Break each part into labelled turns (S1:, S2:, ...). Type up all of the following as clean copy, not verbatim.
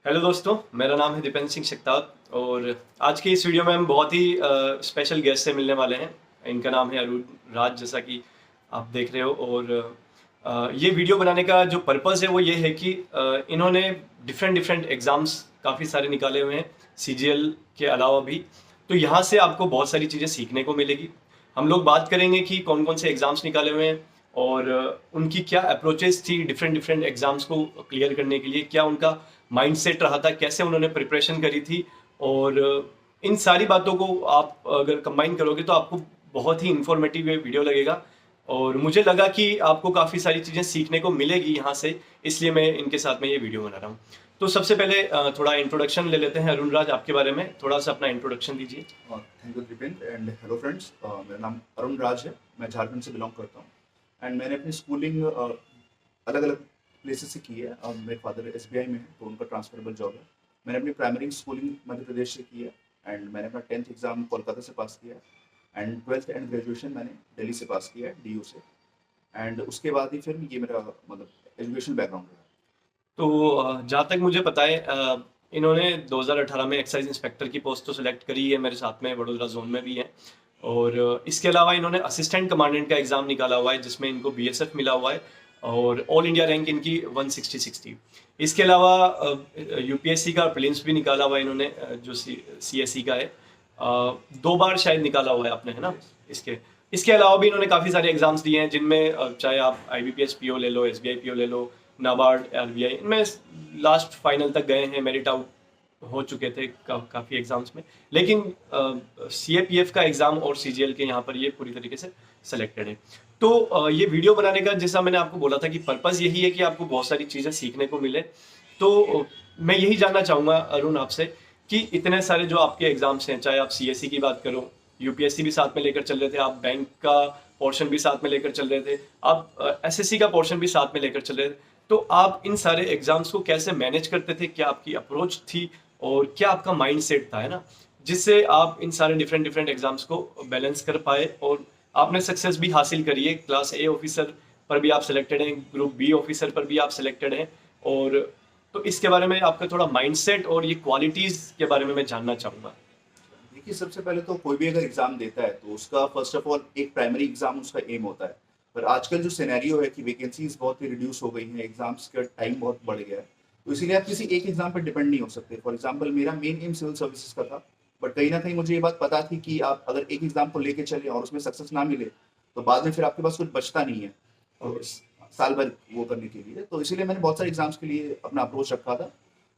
S1: Hello दोस्तों, मेरा नाम है दीपेंद्र सिंह शक्तार और आज की इस वीडियो में हम बहुत ही स्पेशल गेस्ट से मिलने वाले हैं। इनका नाम है अरुण राज, जैसा कि आप देख रहे हो। और ये वीडियो बनाने का जो पर्पस है वो ये है कि इन्होंने डिफरेंट डिफरेंट एग्ज़ाम्स काफ़ी सारे निकाले हुए हैं, सीजीएल के अलावा भी। तो यहाँ से आपको बहुत सारी चीज़ें सीखने को मिलेगी। हम लोग बात करेंगे कि कौन कौन से एग्ज़ाम्स निकाले हुए हैं और उनकी क्या अप्रोचेस थी डिफरेंट डिफरेंट एग्ज़ाम्स को क्लियर करने के लिए, क्या उनका माइंडसेट रहा था, कैसे उन्होंने प्रिपरेशन करी थी। और इन सारी बातों को आप अगर कंबाइन करोगे तो आपको बहुत ही इंफॉर्मेटिव वीडियो लगेगा। और मुझे लगा कि आपको काफ़ी सारी चीज़ें सीखने को मिलेगी यहाँ से, इसलिए मैं इनके साथ में ये वीडियो बना रहा हूँ। तो सबसे पहले थोड़ा इंट्रोडक्शन ले लेते हैं। अरुण राज, आपके बारे में थोड़ा सा अपना इंट्रोडक्शन दीजिए।
S2: Thank you Dipendra and hello friends. मेरा नाम अरुण राज है। मैं झारखंड से बिलोंग करता हूँ एंड मैंने अपनी स्कूलिंग अलग अलग प्लेसेस से की है। मेरे फादर एसबीआई में है तो उनका ट्रांसफरेबल जॉब है। मैंने अपनी प्राइमरी स्कूलिंग मध्य प्रदेश से की है एंड मैंने अपना 10th एग्जाम कोलकाता से पास किया है एंड 12th एंड ग्रेजुएशन मैंने दिल्ली से पास किया है, डीयू से। एंड उसके बाद ही फिर ये मेरा मतलब एजुकेशनल बैकग्राउंड है।
S1: तो जहाँ तक मुझे पता है, इन्होंने 2018 में एक्साइज इंस्पेक्टर की पोस्ट तो सिलेक्ट करी है, मेरे साथ में वडोदरा जोन में भी है। और इसके अलावा इन्होंने असिस्टेंट कमांडेंट का एग्ज़ाम निकाला हुआ है जिसमें इनको बीएसएफ मिला हुआ है और ऑल इंडिया रैंक इनकी 160 इसके अलावा यूपीएससी का प्रीलिम्स भी निकाला हुआ है इन्होंने, जो सीएससी का है। 2 बार शायद निकाला हुआ है आपने, है ना? इसके इसके अलावा भी इन्होंने काफ़ी सारे एग्जाम्स दिए हैं जिनमें चाहे आप आईबीपीएस पीओ ले लो, एसबीआई पीओ ले लो, नाबार्ड, आरबीआई, इनमें लास्ट फाइनल तक गए हैं, मेरिट आउट हो चुके थे काफ़ी एग्जाम्स में। लेकिन सीएपीएफ का एग्ज़ाम और सीजीएल के यहाँ पर ये पूरी तरीके से सिलेक्टेड है। तो ये वीडियो बनाने का, जैसा मैंने आपको बोला था, कि पर्पज़ यही है कि आपको बहुत सारी चीज़ें सीखने को मिले। तो मैं यही जानना चाहूँगा अरुण आपसे कि इतने सारे जो आपके एग्ज़ाम्स हैं, चाहे आप सीएससी की बात करो, यूपीएससी भी साथ में लेकर चल रहे थे, आप बैंक का पोर्शन भी साथ में लेकर चल रहे थे, आप एसएससी का पोर्शन भी साथ में लेकर चल रहे थे, तो आप इन सारे एग्जाम्स को कैसे मैनेज करते थे? क्या आपकी अप्रोच थी और क्या आपका माइंडसेट था, है ना, जिससे आप इन सारे डिफरेंट डिफरेंट एग्जाम्स को बैलेंस कर पाए और आपने सक्सेस भी हासिल करी है? क्लास ए ऑफिसर पर भी आप सिलेक्टेड हैं, ग्रुप बी ऑफिसर पर भी आप सिलेक्टेड हैं। और तो इसके बारे में आपका थोड़ा माइंडसेट और ये क्वालिटीज़ के बारे में मैं जानना चाहूँगा।
S2: देखिए, सबसे पहले तो कोई भी अगर एग्जाम देता है तो उसका फर्स्ट ऑफ ऑल एक प्राइमरी एग्जाम उसका एम होता है। पर आजकल जो सिनेरियो है कि वैकेंसीज बहुत ही रिड्यूस हो गई हैं, एग्जाम्स का टाइम बहुत बढ़ गया है, तो इसीलिए आप किसी एक एग्जाम पर डिपेंड नहीं हो सकते। फॉर एग्जाम्पल, मेरा मेन एम सिविल सर्विसेज का था, बट कहीं ना कहीं मुझे ये बात पता थी कि आप अगर एक एग्जाम को लेके चले और उसमें सक्सेस ना मिले तो बाद में फिर आपके पास कुछ बचता नहीं है तो साल भर वो करने के लिए। तो इसीलिए मैंने बहुत सारे एग्जाम्स के लिए अपना अप्रोच रखा था।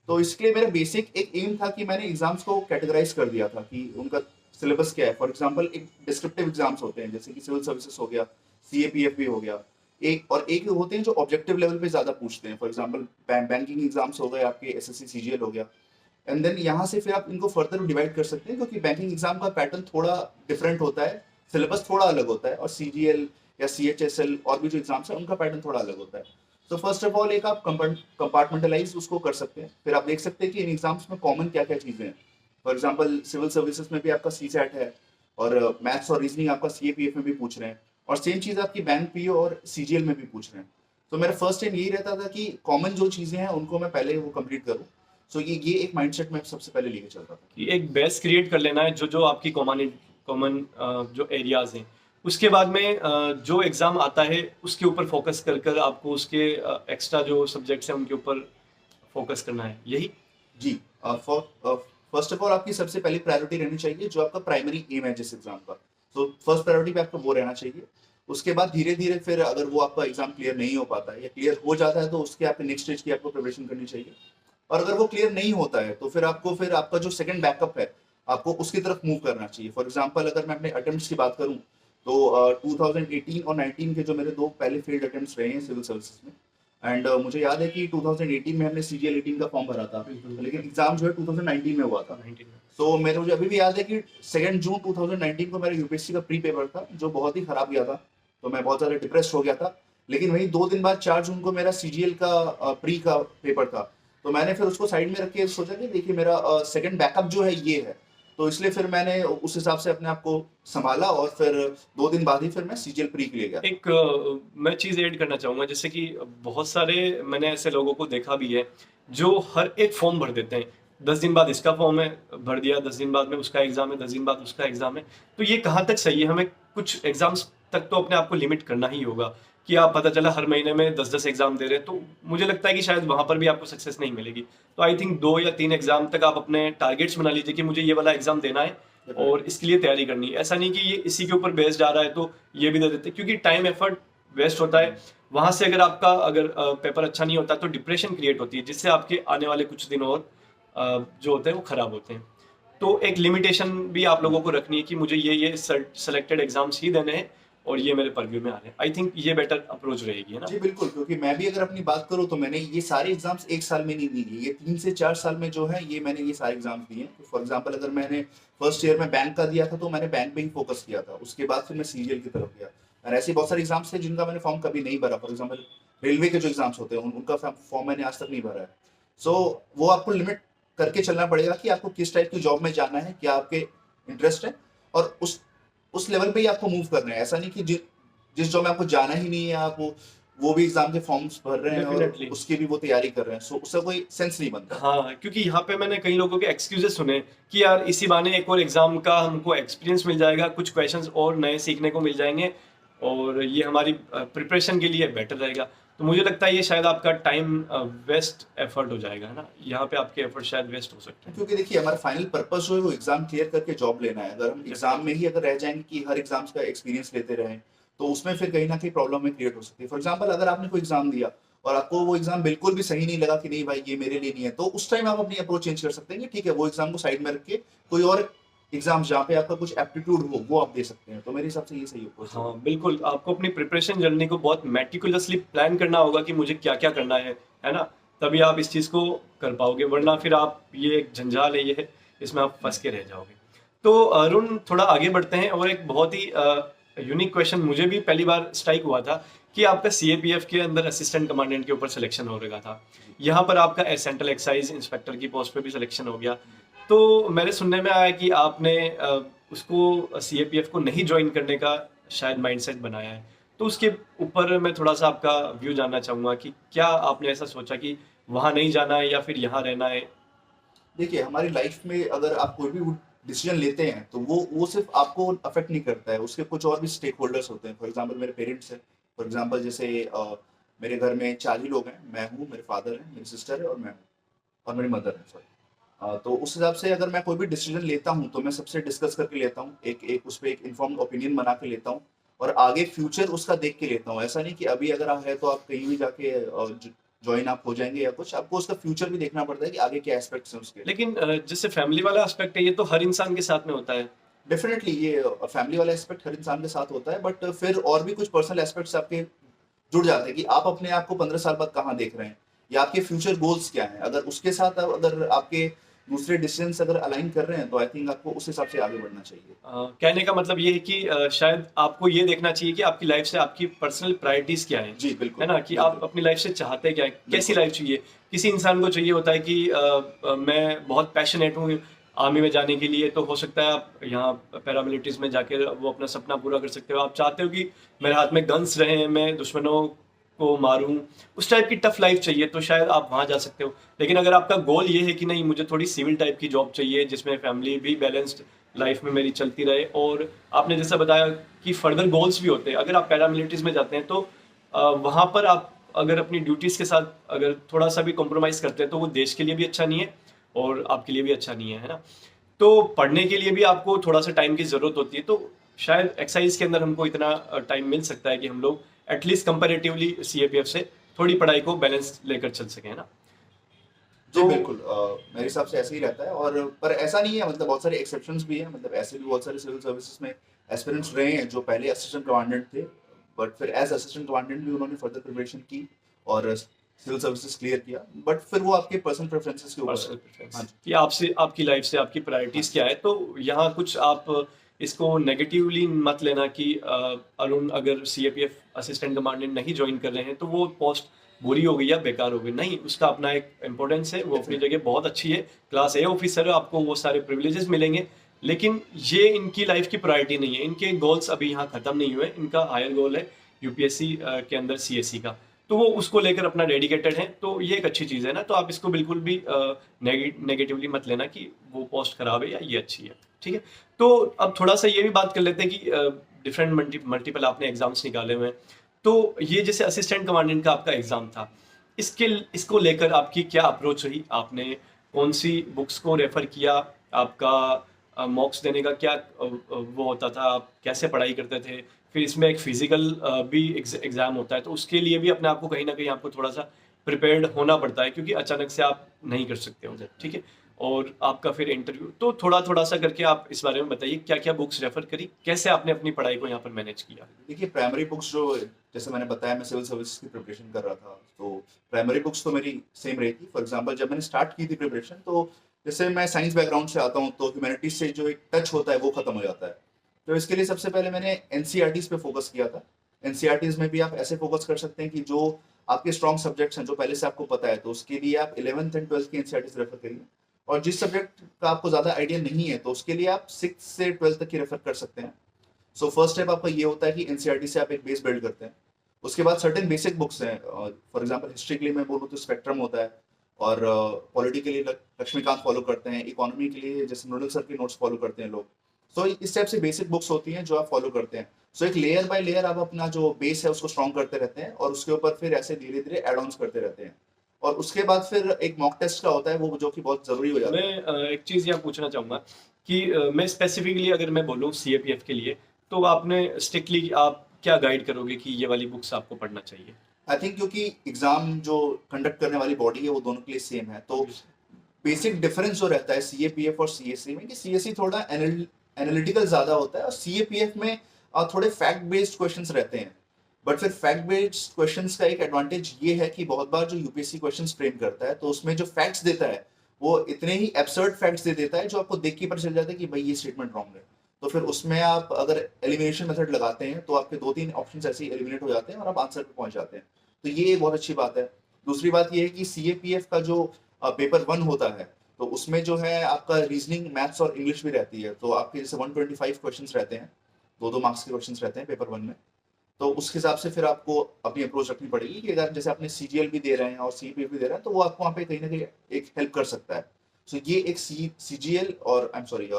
S2: तो इसके लिए मेरा बेसिक एक एम था कि मैंने एग्जाम्स को कैटेगराइज कर दिया था कि उनका सिलेबस क्या है। फॉर एग्जांपल, एक डिस्क्रिप्टिव एग्जाम्स होते हैं जैसे कि सिविल सर्विसेज हो गया, सीएपीएफ भी हो गया, एक होते हैं जो ऑब्जेक्टिव लेवल पे ज्यादा पूछते हैं। फॉर एग्जांपल, बैंकिंग एग्जाम्स हो गए, आपके एसएससी सीजीएल हो गया। एंड देन यहाँ से फिर आप इनको फर्दर डिवाइड कर सकते हैं क्योंकि बैंकिंग एग्जाम का पैटर्न थोड़ा डिफरेंट होता है, सिलेबस थोड़ा अलग होता है, और सीजीएल या सीएचएसएल और भी जो एग्जाम्स है उनका पैटर्न थोड़ा अलग होता है। तो फर्स्ट ऑफ ऑल एक आप कंपार्टमेंटलाइज उसको कर सकते हैं। फिर आप देख सकते हैं कि इन एग्जाम्स में कॉमन क्या क्या चीजें हैं। फॉर एग्जाम्पल, सिविल सर्विसेज में भी आपका सीसैट है और मैथ्स और रीजनिंग आपका सीएपीएफ में भी पूछ रहे हैं, और सेम चीज आपकी बैंक पीओ और सीजीएल में भी पूछ रहे हैं। तो मेरा फर्स्ट टाइम यही रहता था कि कॉमन जो चीजें हैं उनको मैं पहले वो कंप्लीट करूँ। सो ये एक माइंडसेट मैं सबसे पहले लेके चलता था
S1: कि एक बेस क्रिएट कर लेना है, जो जो आपकी कॉमन कॉमन जो एरियाज हैं, उसके बाद में जो एग्ज़ाम आता है उसके ऊपर फोकस कर कर आपको उसके एक्स्ट्रा जो सब्जेक्ट्स हैं उनके ऊपर फोकस करना है, यही?
S2: जी। फर्स्ट ऑफ ऑल आपकी सबसे पहली प्रायोरिटी रहनी चाहिए जो आपका प्राइमरी एम है जिस एग्जाम का। तो फर्स्ट प्रायोरिटी पे आपका वो रहना चाहिए। उसके बाद धीरे धीरे फिर अगर वो आपका एग्जाम क्लियर नहीं हो पाता है या क्लियर हो जाता है तो उसके आपके नेक्स्ट स्टेज की आपको प्रिपरेशन करनी चाहिए। और अगर वो क्लियर नहीं होता है तो फिर आपका जो सेकंड बैकअप है आपको उसकी तरफ मूव करना चाहिए। फॉर एग्जांपल, अगर मैं अपने अटेम्प्ट्स की बात करूं तो 2018 और 19 के जो मेरे दो पहले फील्ड अटेम्प्ट्स रहे हैं सिविल सर्विसेज में। एंड मुझे याद है कि 2018 में हमने सीजीएल 18 का फॉर्म भरा था, लेकिन एग्जाम जो है 2019 में हुआ था।
S1: 19 में।
S2: सो मेरे मुझे अभी भी याद है कि 2 जून 2019 को मेरा यूपीएससी का प्री पेपर था जो बहुत ही खराब गया था, तो मैं बहुत ज्यादा डिप्रेस हो गया था। लेकिन वही 2 दिन बाद 4 जून को मेरा सीजीएल का प्री का पेपर था, तो मैंने फिर उसको साइड में रख के सोचा कि देखिए मेरा सेकंड बैकअप जो है ये है। तो इसलिए फिर मैंने उस हिसाब से अपने आप को संभाला और फिर 2 दिन बाद ही फिर मैं सीजीएल प्री के लिए गया।
S1: एक मैं चीज़ ऐड करना चाहूँगा, जैसे कि बहुत सारे मैंने ऐसे लोगों को देखा भी है जो हर एक फॉर्म भर देते हैं। 10 दिन बाद इसका फॉर्म है, भर दिया, 10 दिन बाद में उसका एग्ज़ाम है, 10 दिन बाद उसका एग्ज़ाम है। तो ये कहाँ तक सही है? हमें कुछ एग्ज़ाम्स तक तो अपने आप को लिमिट करना ही होगा कि आप पता चला हर महीने में 10-10 एग्ज़ाम दे रहे हैं, तो मुझे लगता है कि शायद वहाँ पर भी आपको सक्सेस नहीं मिलेगी। तो आई थिंक 2 या 3 एग्ज़ाम तक आप अपने टारगेट्स बना लीजिए कि मुझे ये वाला एग्ज़ाम देना है और इसके लिए तैयारी करनी है। ऐसा नहीं कि ये इसी के ऊपर बेस्ड जा रहा है तो ये भी दे देते, क्योंकि टाइम एफर्ट वेस्ट होता है। वहां से अगर आपका पेपर अच्छा नहीं होता तो डिप्रेशन क्रिएट होती है, जिससे आपके आने वाले कुछ दिन और जो होते हैं वो खराब होते हैं। तो एक लिमिटेशन भी आप लोगों को रखनी है कि मुझे ये सेलेक्टेड एग्जाम्स ही देने हैं और ये मेरे परव्यू में आ रहे हैं। आई थिंक ये बेटर अप्रोच रहेगी, है ना?
S2: जी बिल्कुल, क्योंकि मैं भी अगर अपनी बात करूँ तो मैंने ये सारे एग्जाम्स एक साल में नहीं दिए, ये 3 से 4 साल में जो है ये मैंने ये सारे एग्जाम्स दिए हैं। फॉर एग्जांपल अगर मैंने फर्स्ट ईयर में बैंक का दिया था तो मैंने बैंक पे ही फोकस किया था, उसके बाद फिर मैं सीजीएल की तरफ गया। और ऐसे बहुत सारे एग्जाम्स थे जिनका मैंने फॉर्म कभी नहीं भरा। फॉर एग्जाम्पल रेलवे के जो एग्जाम्स होते हैं उनका फॉर्म मैंने आज तक नहीं भरा है। सो वो आपको लिमिट करके चलना पड़ेगा कि आपको किस टाइप की जॉब में जाना है, क्या आपके इंटरेस्ट है, और उस लेवल पे ही आपको मूव करना है। ऐसा नहीं कि जिस जॉब में आपको जाना ही नहीं है आप वो भी एग्जाम के फॉर्म्स भर रहे हैं और
S1: Definitely.
S2: उसकी भी वो तैयारी कर रहे हैं। सो उसका कोई सेंस नहीं बनता।
S1: हाँ, क्योंकि यहाँ पे मैंने कई लोगों के एक्सक्यूजेस सुने कि यार इसी बहाने एक और एग्जाम का हमको एक्सपीरियंस मिल जाएगा, कुछ क्वेश्चंस और नए सीखने को मिल जाएंगे और ये हमारी प्रिपरेशन के लिए बेटर रहेगा। तो मुझे लगता है ये शायद आपका टाइम वेस्ट एफर्ट हो जाएगा, है ना? यहाँ पे आपके एफर्ट शायद वेस्ट हो सकते हैं।
S2: क्योंकि देखिए हमारा फाइनल पर्पस जो है वो एग्जाम क्लियर करके जॉब लेना है। अगर हम एग्जाम में ही अगर रह जाएंगे कि हर एग्जाम्स का एक्सपीरियंस लेते रहें तो उसमें फिर कहीं ना कहीं प्रॉब्लम में क्रिएट हो सकती है। फॉर एग्जाम्पल अगर आपने कोई एग्जाम दिया और आपको वो एग्जाम बिल्कुल भी सही नहीं लगा कि नहीं भाई ये मेरे लिए नहीं है, तो उस टाइम आप अपनी अप्रोच चेंज कर सकते हैं कि ठीक है वो एग्जाम को साइड में रख के कोई और एग्जाम जहाँ पे आपका कुछ एप्टीट्यूड हो वो आप दे सकते हैं। तो मेरे हिसाब से ये सही अप्रोच है।
S1: हाँ बिल्कुल, आपको अपनी प्रिपरेशन जर्नी को बहुत मेटिकुलसली प्लान करना होगा कि मुझे क्या क्या करना है ना? तभी आप इस चीज़ को कर पाओगे, वरना फिर आप ये एक जंजाल है ये, इसमें आप फंस के रह जाओगे। तो अरुण, थोड़ा आगे बढ़ते हैं और एक बहुत ही यूनिक क्वेश्चन मुझे भी पहली बार स्ट्राइक हुआ था कि आपका सीएपीएफ के अंदर असिस्टेंट कमांडेंट के ऊपर सिलेक्शन हो रहा था। यहाँ पर आपका सेंट्रल एक्साइज इंस्पेक्टर की पोस्ट पे भी सिलेक्शन हो गया। तो मेरे सुनने में आया कि आपने उसको सीएपीएफ को नहीं ज्वाइन करने का शायद माइंडसेट बनाया है। तो उसके ऊपर मैं थोड़ा सा आपका व्यू जानना चाहूँगा कि क्या आपने ऐसा सोचा कि वहाँ नहीं जाना है या फिर यहाँ रहना है?
S2: देखिए हमारी लाइफ में अगर आप कोई भी डिसीजन लेते हैं तो वो सिर्फ आपको अफेक्ट नहीं करता है, उसके कुछ और भी स्टेक होल्डर्स होते हैं। फॉर एग्जांपल मेरे पेरेंट्स हैं। फॉर एग्जांपल जैसे मेरे घर में 4 ही लोग हैं, मैं हूँ, मेरे फादर हैं, मेरी सिस्टर है और मैं हूँ और मेरी मदर है, सॉरी। तो उस हिसाब से अगर मैं कोई भी डिसीजन लेता हूँ तो मैं सबसे डिस्कस करके लेता हूँ, एक एक उस पर एक इन्फॉर्म्ड ओपिनियन बना के लेता हूँ और आगे फ्यूचर उसका देख के लेता हूँ। ऐसा नहीं कि अभी अगर आप है तो आप कहीं भी जाके ज्वाइन आप हो जाएंगे या कुछ, आपको उसका फ्यूचर भी देखना पड़ता है कि आगे क्या एस्पेक्ट्स हैं उसके।
S1: लेकिन जैसे फैमिली वाला एस्पेक्ट है, ये तो हर इंसान के साथ में होता है।
S2: डेफिनेटली ये फैमिली वाला एस्पेक्ट हर इंसान के साथ होता है, बट फिर और भी कुछ पर्सनल एस्पेक्ट्स आपके जुड़ जाते हैं कि आप अपने आप को 15 साल बाद कहाँ देख रहे हैं या आपके फ्यूचर गोल्स क्या हैं। अगर उसके साथ अगर आपके दूसरे डिसीजंस अगर अलाइन कर रहे हैं तो आई थिंक आपको उस हिसाब से आगे बढ़ना चाहिए।
S1: कहने का मतलब ये है कि शायद आपको ये देखना चाहिए कि आपकी लाइफ से आपकी पर्सनल प्रायोरिटीज क्या है।
S2: जी बिल्कुल,
S1: है ना? कि आप अपनी लाइफ से चाहते क्या है, कैसी लाइफ चाहिए। किसी इंसान को चाहिए होता है कि मैं बहुत पैशनेट हूँ आर्मी में जाने के लिए, तो हो सकता है आप यहाँ पैरामिलिट्रीज में जाके वो अपना सपना पूरा कर सकते हो। आप चाहते हो कि मेरे हाथ में गन्स रहे, मैं दुश्मनों को मारूं, उस टाइप की टफ लाइफ चाहिए, तो शायद आप वहाँ जा सकते हो। लेकिन अगर आपका गोल ये है कि नहीं, मुझे थोड़ी सिविल टाइप की जॉब चाहिए जिसमें फैमिली भी बैलेंस्ड लाइफ में मेरी चलती रहे, और आपने जैसा बताया कि फर्दर गोल्स भी होते हैं। अगर आप पैरामिलिट्रीज में जाते हैं तो वहाँ पर आप अगर अपनी ड्यूटीज़ के साथ अगर थोड़ा सा भी कॉम्प्रोमाइज़ करते हैं तो वो देश के लिए भी अच्छा नहीं है और आपके लिए भी अच्छा नहीं है ना? तो पढ़ने के लिए भी आपको थोड़ा सा टाइम की ज़रूरत होती है। तो शायद एक्साइज के अंदर हमको इतना टाइम मिल सकता है कि हम लोग एटलीस्ट कंपैरेटिवली सीएपीएफ से थोड़ी पढ़ाई को बैलेंस लेकर चल सके, है ना?
S2: जी
S1: तो
S2: बिल्कुल, मेरे हिसाब से ऐसे ही रहता है। और पर ऐसा नहीं है, मतलब बहुत सारे एक्सेप्शंस भी हैं। मतलब ऐसे भी बहुत सारे सिविल सर्विसेज में एस्पिरेंट्स रहे हैं जो पहले असिस्टेंट कमांडेंट थे, बट फिर एज असिस्टेंट कमांडेंट भी उन्होंने फर्दर प्रिपरेशन की और सिविल सर्विसेज क्लियर किया। बट फिर वो आपके पर्सनल प्रेफरेंसेस के ऊपर
S1: पर्सनल
S2: है। हाँ
S1: प्रेफरेंस
S2: जी।
S1: कि आपसे आपकी लाइफ से आपकी प्रायोरिटीज क्या है। तो यहाँ कुछ आप इसको नेगेटिवली मत लेना कि अरुण अगर सीएपीएफ असिस्टेंट कमांडेंट नहीं ज्वाइन कर रहे हैं तो वो पोस्ट बुरी हो गई या बेकार हो गई। नहीं, उसका अपना एक इम्पोर्टेंस है, वो अपनी जगह बहुत अच्छी है, क्लास ए ऑफिसर है, आपको वो सारे प्रिविलेजेस मिलेंगे। लेकिन ये इनकी लाइफ की प्रायोरिटी नहीं है, इनके गोल्स अभी यहाँ खत्म नहीं हुए, इनका हायर गोल है यूपीएससी के अंदर सीएससी का, तो वो उसको लेकर अपना डेडिकेटेड है, तो ये एक अच्छी चीज़ है ना, तो आप इसको बिल्कुल भी नेगेटिवली मत लेना कि वो पोस्ट खराब है या ये अच्छी है, ठीक है। तो अब थोड़ा सा ये भी बात कर लेते हैं कि डिफरेंट मल्टीपल आपने एग्जाम्स निकाले हुए हैं, तो ये जैसे असिस्टेंट कमांडेंट का आपका एग्जाम था, इसको लेकर आपकी क्या अप्रोच रही, आपने कौन सी बुक्स को रेफर किया, आपका मॉक्स देने का क्या वो होता था, आप कैसे पढ़ाई करते थे, फिर इसमें एक फिजिकल भी एग्जाम होता है, तो उसके लिए भी अपने आप को कहीं ना कहीं आपको थोड़ा सा प्रिपेयर्ड होना पड़ता है, क्योंकि अचानक से आप नहीं कर सकते हो, ठीक है। और आपका फिर इंटरव्यू, तो थोड़ा थोड़ा सा करके आप इस बारे में बताइए, क्या क्या बुक्स रेफर करी, कैसे आपने अपनी पढ़ाई को यहाँ पर मैनेज किया।
S2: देखिए प्राइमरी बुक्स जो, जैसे मैंने बताया मैं सिविल सर्विस की प्रिपरेशन कर रहा था, तो प्राइमरी बुक्स तो मेरी सेम रही थी। फॉर एग्जांपल जब मैंने स्टार्ट की थी प्रिपरेशन, तो जैसे मैं साइंस बैकग्राउंड से आता हूँ, तो ह्यूमैनिटीज से जो एक टच होता है वो खत्म हो जाता है। तो इसके लिए सबसे पहले मैंने एनसीईआरटीज पे फोकस किया था। एनसीईआरटीज में भी आप ऐसे फोकस कर सकते हैं कि जो आपके स्ट्रॉन्ग सब्जेक्ट्स हैं जो पहले से आपको पता है, तो उसके लिए आप 11th एंड 12th की एनसीईआरटीज रेफर करिए। और जिस सब्जेक्ट का आपको ज्यादा आइडिया नहीं है, तो उसके लिए आप 6th से 12th तक की रेफर कर सकते हैं। सो फर्स्ट स्टेप आपका ये होता है कि एनसीईआरटी से आप एक बेस बिल्ड करते हैं। उसके बाद सर्टेन बेसिक बुक्स हैं, फॉर एग्जांपल हिस्ट्री के लिए मैं बोलूँ तो स्पेक्ट्रम होता है, और पॉलिटी के लिए लक्ष्मीकांत फॉलो करते हैं, इकोनॉमी के लिए जैसे नोडल सर के नोट्स फॉलो करते हैं लोग। सो इस टाइप से बेसिक बुक्स होती हैं जो आप फॉलो करते हैं। सो एक लेयर बाय लेयर आप अपना जो बेस है उसको स्ट्रॉन्ग करते रहते हैं, और उसके ऊपर फिर ऐसे धीरे धीरे एड ऑन्स करते रहते हैं। और उसके बाद फिर एक मॉक टेस्ट का होता है वो, जो कि बहुत जरूरी हो जाता है।
S1: मैं एक चीज़ यहाँ पूछना चाहूँगा कि मैं स्पेसिफिकली अगर मैं बोलूँ सीएपीएफ के लिए, तो आपने स्ट्रिक्टली आप क्या गाइड करोगे कि ये वाली बुक्स आपको पढ़ना चाहिए।
S2: आई थिंक क्योंकि एग्जाम जो कंडक्ट करने वाली बॉडी है वो दोनों के लिए सेम है, तो बेसिक डिफरेंस जो रहता है सीएपीएफ और सीएससी में, कि सीएससी थोड़ा एनालिटिकल ज्यादा होता है, और सीएपीएफ में थोड़े फैक्ट बेस्ड क्वेश्चंस रहते हैं। बट फिर फैक्ट बेस्ड क्वेश्चंस का एक एडवांटेज ये है कि बहुत बार जो यूपीएससी क्वेश्चंस फ्रेम करता है, तो उसमें जो फैक्ट्स देता है वो इतने ही एब्सर्ड फैक्ट्स दे देता है जो आपको देख के पता चल जाता है कि भाई ये स्टेटमेंट रॉन्ग है। तो फिर उसमें आप अगर एलिमिनेशन मेथड लगाते हैं, तो आपके 2-3 ऑप्शन ऐसे ही एलिमिनेट हो जाते हैं और आप आंसर पे पहुंच जाते हैं। तो ये बहुत अच्छी बात है। दूसरी बात ये है कि सीएपीएफ का जो पेपर 1 होता है, तो उसमें जो है आपका रीजनिंग, मैथ्स और इंग्लिश भी रहती है। तो आपके जैसे 125 क्वेश्चंस रहते हैं, 2-2 मार्क्स के क्वेश्चंस रहते हैं पेपर 1 में। तो उस हिसाब से फिर आपको अपनी अप्रोच रखनी पड़ेगी कि अगर जैसे आपने सीजीएल भी दे रहे हैं और सीपीएफ भी दे रहे हैं, तो वो आपको वहाँ पे कहीं ना कहीं एक हेल्प कर सकता है। सो ये एक सीजीएल और आई एम सॉरी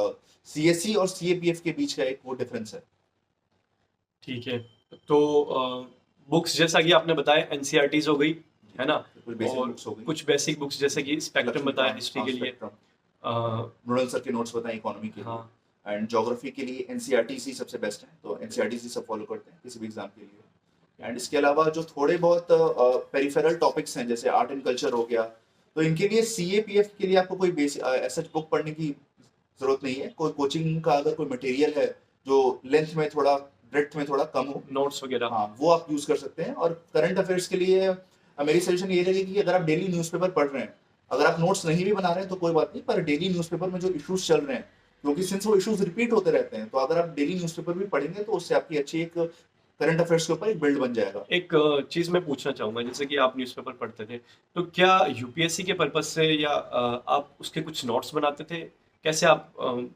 S2: सीएससी और सीएपीएफ के बीच का एक वो डिफरेंस है।
S1: ठीक है। तो बुक्स जैसा कि आपने बताया एनसीईआरटीज हो गई, है ना,
S2: बिल्कुल बेसिक
S1: और
S2: बुक्स हो गई,
S1: कुछ बेसिक बुक्स जैसे कि स्पेक्ट्रम बताया हिस्ट्री के लिए,
S2: नोडल सर के नोट्स बताएं इकोनॉमी के लिए,
S1: हाँ,
S2: एंड ज्योग्राफी के लिए एनसीईआरटी सबसे बेस्ट है। तो एनसीईआरटी सब फॉलो करते हैं किसी भी एग्जाम के लिए। एंड इसके अलावा जो थोड़े बहुत पेरिफेरल टॉपिक्स हैं जैसे आर्ट एंड कल्चर हो गया, तो इनके लिए सीएपीएफ के लिए आपको कोई बेसिक ऐसा बुक पढ़ने की जरूरत नहीं है। कोई कोचिंग का अगर कोई मटेरियल है जो लेंथ में थोड़ा, ब्रेड्थ में थोड़ा कम हो,
S1: नोट्स वगैरह,
S2: हाँ वो आप यूज कर सकते हैं। और करंट अफेयर्स के लिए मेरी सजेशन ये रहेगी कि अगर आप डेली न्यूज़पेपर पढ़ रहे हैं, अगर आप नोट्स नहीं भी बना रहे हैं तो कोई बात नहीं, पर डेली न्यूज़पेपर में जो इश्यूज चल रहे हैं, क्योंकि सिंस वो इश्यूज रिपीट होते रहते हैं, तो अगर आप डेली न्यूज़पेपर भी पढ़ेंगे तो उससे आपकी अच्छी एक करंट अफेयर्स के ऊपर एक बिल्ड बन जाएगा।
S1: एक चीज़ मैं पूछना चाहूँगा, जैसे कि आप न्यूज़पेपर पढ़ते थे, तो क्या यूपीएससी के पर्पज से या आप उसके कुछ नोट्स बनाते थे, कैसे आप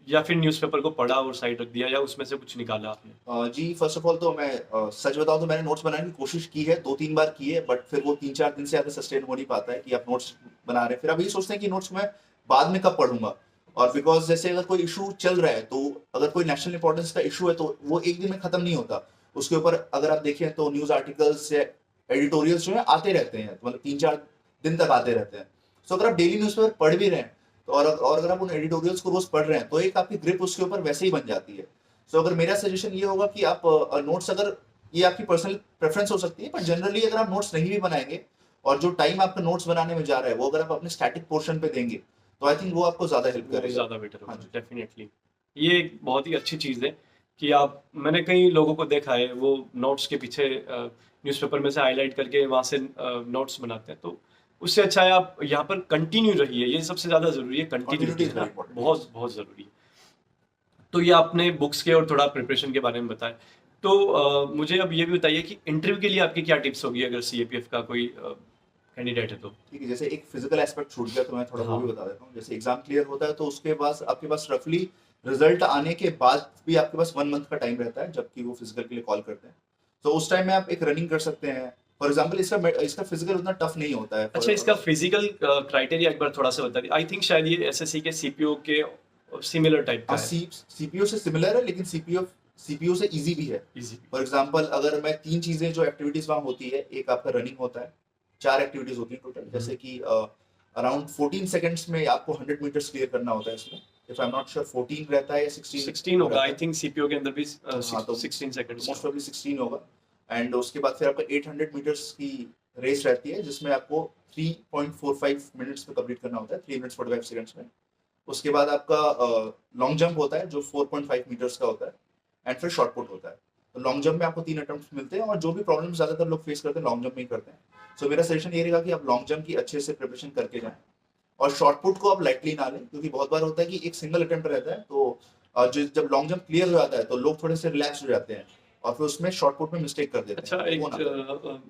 S1: या फिर न्यूज़पेपर को पढ़ा और साइड रख दिया, या उसमें से कुछ निकाला आपने।
S2: जी फर्स्ट ऑफ ऑल तो मैं सच बताऊं तो मैंने नोट्स बनाने की कोशिश की है, 2-3 बार की है, बट फिर वो 3-4 दिन से ज़्यादा सस्टेन हो नहीं पाता है कि आप नोट्स बना रहे हैं। फिर आप ये सोचते हैं कि नोट्स मैं बाद में कब पढ़ूंगा, और बिकॉज जैसे अगर कोई इशू चल रहा है, तो अगर कोई नेशनल इंपॉर्टेंस का इशू है तो वो एक दिन में खत्म नहीं होता। उसके ऊपर अगर आप देखें तो न्यूज आर्टिकल्स या एडिटोरियल्स जो है आते रहते हैं, मतलब 3-4 दिन तक आते रहते हैं। सो अगर आप डेली न्यूज़पेपर पढ़ भी रहे हैं, तो और अगर आप उन एडिटोरियल्स को रोज पढ़ रहे हैं, तो एक आपकी ग्रिप उसके ऊपर वैसे ही बन जाती है। सो अगर मेरा सजेशन ये होगा कि आप नोट्स, अगर ये आपकी पर्सनल प्रेफरेंस हो सकती है, पर जनरली अगर आप नोट्स नहीं भी बनाएंगे और जो टाइम आपका नोट्स बनाने में जा रहा है वो अगर आप अपने स्टैटिक पोर्शन पे देंगे, तो आई थिंक वो आपको ज्यादा हेल्प
S1: वो
S2: करेगा।
S1: ज़्यादा बेटर
S2: हाँ
S1: होगा
S2: जी।
S1: डेफिनेटली। ये एक बहुत ही अच्छी चीज़ है कि आप, मैंने कई लोगों को देखा है वो नोट्स के पीछे न्यूज़पेपर में से हाईलाइट करके वहाँ से नोट्स बनाते हैं, तो उससे अच्छा है आप यहाँ पर कंटिन्यू रहिए, ये सबसे ज़्यादा ज़रूरी है,
S2: कंटिन्यूटी
S1: कंटिन्यूटी
S2: इज
S1: है ना,
S2: वेरी इंपॉर्टेंट।
S1: बहुत बहुत ज़रूरी है। तो ये आपने बुक्स के और थोड़ा प्रिपरेशन के बारे में बताया, तो मुझे अब ये भी बताइए कि इंटरव्यू के लिए आपकी क्या टिप्स होगी अगर सीएपीएफ का कोई कैंडिडेट है तो।
S2: ठीक है, जैसे एक फिजिकल एस्पेक्ट छूट गया तो मैं थोड़ा वो
S1: हाँ,
S2: भी बता देता हूँ। जैसे एग्जाम क्लियर होता है तो उसके बाद आपके पास रफली रिजल्ट आने के बाद भी आपके पास 1 मंथ का टाइम रहता है, जबकि वो फिजिकल के लिए कॉल करते हैं। तो उस टाइम में आप एक रनिंग कर सकते हैं। फॉर एग्जाम्पल इसका फिजिकल उतना टफ नहीं होता है।
S1: अच्छा, इसका फिजिकल क्राइटेरिया एक बार थोड़ा सा बता दिए। आई थिंक शायद ये एसएससी के सीपीओ के सिमिलर टाइप का
S2: हाँ,
S1: है।
S2: सीपीयू से सिमिलर है, लेकिन सीपीयू से इजी भी है।
S1: इजी।
S2: फॉर एग्जाम्पल अगर मैं 3 चीजें जो एक्टिविटीज वहाँ होती है, एक आपका रनिंग होता है, 4 एक्टिविटीज होती है टोटल, जैसे कि अराउंड 14 सेकंड्स में आपको 100 मीटर्स क्लियर करना होता है इसमें। If I am not sure 14 रहता है या 16
S1: 16 होगा आई
S2: रहता
S1: थिंक, सीपीओ के अंदर भी
S2: हाँ, तो
S1: 16 सेकंड्स।
S2: मोस्ट प्रॉब्ली 16 होगा। एंड उसके बाद फिर आपका 800 मीटर्स की रेस रहती है, जिसमें आपको 3.45 मिनट्स में कंप्लीट करना होता है, 3 मिनट्स 45 सेकंड्स में। उसके बाद आपका लॉन्ग जंप होता है जो 4.5 मीटर्स का होता है, एंड फिर शॉर्ट पुट होता है। तो लॉन्ग जंप में आपको 3 अटेम्प्ट मिलते हैं, और जो भी प्रॉब्लम ज्यादातर लोग फेस करते हैं लॉन्ग जंप में ही करते हैं। सो मेरा सजेशन ये रहेगा कि आप लॉन्ग जंप की अच्छे से प्रिपरेशन करके जाएं, और शॉर्ट पुट को आप लाइटली ना लें, क्योंकि बहुत बार होता है कि एक सिंगल अटेम्प्ट रहता है, तो जब लॉन्ग जंप क्लियर हो जाता है तो लोग थोड़े से रिलैक्स हो जाते हैं, और फिर उसमें शॉर्ट पुट में मिस्टेक कर देते
S1: अच्छा,
S2: हैं, तो वो
S1: एक
S2: ना करें।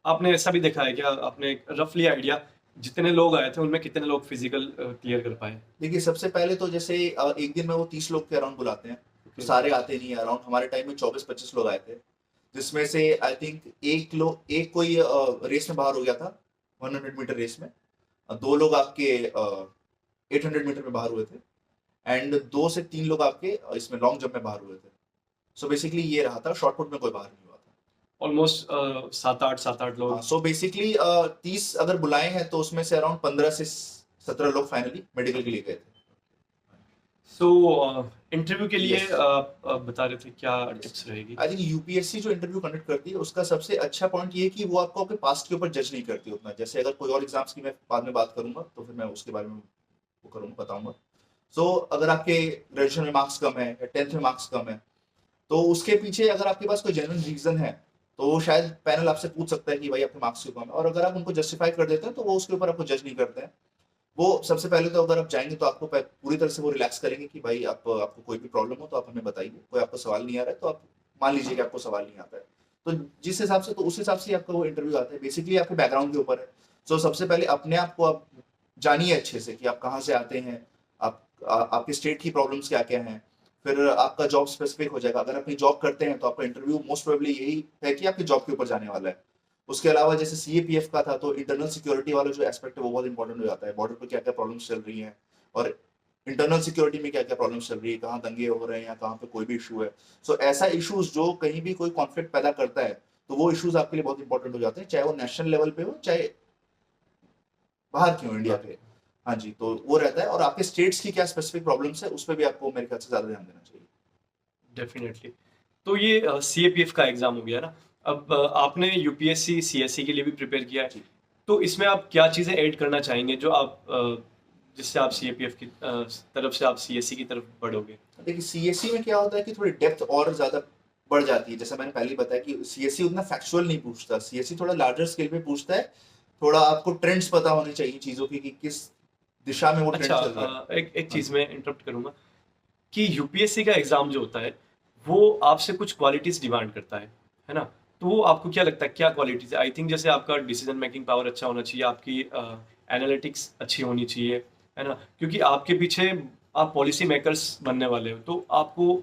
S1: आपने ऐसा भी देखा है क्या, आपने रफली आइडिया जितने लोग आए थे उनमें कितने लोग फिजिकल क्लियर कर पाए?
S2: देखिए, सबसे पहले तो जैसे एक दिन में वो 30 लोग के अराउंड बुलाते हैं, तो सारे आते नहीं है। अराउंड हमारे टाइम में 24-25 लोग आए थे, जिसमें से आई थिंक एक कोई रेस में बाहर हो गया था, 100 मीटर रेस में। 2 लोग आपके 800 मीटर में बाहर हुए थे, एंड 2 से 3 लोग आपके इसमें लॉन्ग जंप में बाहर हुए थे। सो बेसिकली ये रहा था, शॉर्ट पुट में कोई बाहर नहीं हुआ था।
S1: ऑलमोस्ट 7-8 लोग।
S2: हाँ, सो बेसिकली 30 अगर बुलाए हैं तो उसमें से अराउंड 15 से 17 लोग फाइनली मेडिकल के लिए गए थे।
S1: सो इंटरव्यू के लिए
S2: Yes.
S1: आप बता रहे थे क्या टिप्स रहेगी?
S2: आई थिंक यूपीएससी जो इंटरव्यू कंडक्ट करती है, उसका सबसे अच्छा पॉइंट ये है कि वो आपको आपके पास्ट के ऊपर जज नहीं करती उतना। जैसे अगर कोई और एग्जाम्स की मैं बाद में बात करूंगा तो फिर मैं उसके बारे में वो करूंगा, बताऊंगा। सो अगर आपके ग्रेजुएशन में मार्क्स कम है या 10th में मार्क्स कम है, तो उसके पीछे अगर आपके पास कोई जेन्युइन रीजन है, तो वो शायद पैनल आपसे पूछ सकता है कि भाई आपके मार्क्स क्यों कम है, और अगर आप उनको जस्टिफाई कर देते हैं तो वो उसके ऊपर आपको जज नहीं करते हैं। वो सबसे पहले तो अगर आप जाएंगे तो आपको पूरी तरह से वो रिलैक्स करेंगे कि भाई आपको कोई भी प्रॉब्लम हो तो आप हमें बताइए, कोई आपको सवाल नहीं आ रहा है तो आप मान लीजिए कि आपको सवाल नहीं आता है। तो जिस हिसाब से, तो उस हिसाब से आपका वो इंटरव्यू आता है। बेसिकली आपके बैकग्राउंड के ऊपर है। सो सबसे पहले अपने आप को आप जानिए अच्छे से कि आप कहाँ से आते हैं, आपके स्टेट की प्रॉब्लम्स क्या क्या हैं। फिर आपका जॉब स्पेसिफिक हो जाएगा। अगर अपनी जॉब करते हैं तो आपका इंटरव्यू मोस्ट प्रोबेबली यही है कि आपकी जॉब के ऊपर जाने वाला है। उसके अलावा जैसे सीएपीएफ का था, तो इंटरनल सिक्योरिटी वाला जो एस्पेक्ट है वो बहुत इंपॉर्टेंट हो जाता है। बॉर्डर पर क्या क्या प्रॉब्लम्स चल रही हैं, और इंटरनल सिक्योरिटी में क्या क्या प्रॉब्लम्स चल रही है, कहाँ दंगे हो रहे हैं या कहाँ पे कोई भी इशू है। सो ऐसा इशूज जो कहीं भी कोई कॉन्फ्लिक्ट पैदा करता है, तो वो इशूज आपके लिए बहुत इंपॉर्टेंट हो जाते हैं, चाहे वो नेशनल लेवल पे हो चाहे बाहर की हो, इंडिया के। हाँ जी, तो वो रहता है। और आपके स्टेट्स की क्या स्पेसिफिक प्रॉब्लम्स है उस पर भी आपको मेरे ख्याल से ज्यादा ध्यान देना चाहिए।
S1: डेफिनेटली। तो ये सीएपीएफ का एग्जाम हो गया ना, अब आपने यूपीएससी सीएससी के लिए भी प्रिपेयर किया है,
S2: जी,
S1: तो इसमें आप क्या चीज़ें ऐड करना चाहेंगे जो आप जिससे आप सीएपीएफ की तरफ से आप सीएससी की तरफ बढ़ोगे?
S2: देखिए सीएससी में क्या होता है कि थोड़ी डेप्थ और ज्यादा बढ़ जाती है। जैसा मैंने पहले ही बताया कि सीएससी उतना फैक्चुअल नहीं पूछता, सीएससी थोड़ा लार्जर स्केल पे पूछता है। थोड़ा आपको ट्रेंड्स पता होने चाहिए चीजों की कि किस दिशा में वो ट्रेंड
S1: अच्छा,
S2: चल रहा है।
S1: एक
S2: हाँ
S1: चीज़
S2: जी।
S1: मैं इंटरप्ट करूंगा कि यूपीएससी का एग्जाम जो होता है वो आपसे कुछ क्वालिटीज डिमांड करता है ना? तो वो आपको क्या लगता है क्या क्वालिटीज है? आई थिंक जैसे आपका डिसीजन मेकिंग पावर अच्छा होना चाहिए, आपकी एनालिटिक्स अच्छी होनी चाहिए, है ना? क्योंकि आपके पीछे आप पॉलिसी मेकर्स बनने वाले हो, तो आपको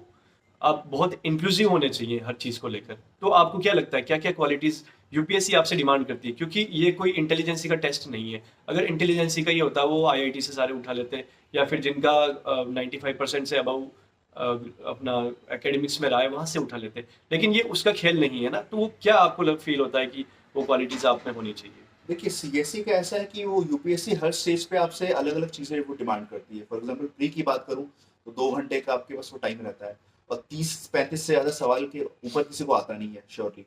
S1: आप बहुत इंक्लूसिव होने चाहिए हर चीज़ को लेकर। तो आपको क्या लगता है क्या क्या क्वालिटीज यूपीएससी आपसे डिमांड करती है? क्योंकि ये कोई इंटेलिजेंसी का टेस्ट नहीं है। अगर इंटेलिजेंसी का ही होता वो आईआईटी से सारे उठा लेते, या फिर जिनका 95% से अबव अपना एकेडमिक्स में रहा है वहां से उठा लेते। लेकिन ये उसका खेल नहीं है ना, तो वो क्या आपको फील होता है कि वो क्वालिटीज आप में होनी चाहिए?
S2: देखिए सीएससी का ऐसा है कि वो यूपीएससी हर स्टेज पे आपसे अलग अलग चीजें वो डिमांड करती है। फॉर एग्जाम्पल प्री की बात करूं तो 2 घंटे का आपके पास वो टाइम रहता है, और 30-35 से ज्यादा सवाल के ऊपर किसी को आता नहीं है श्योरली।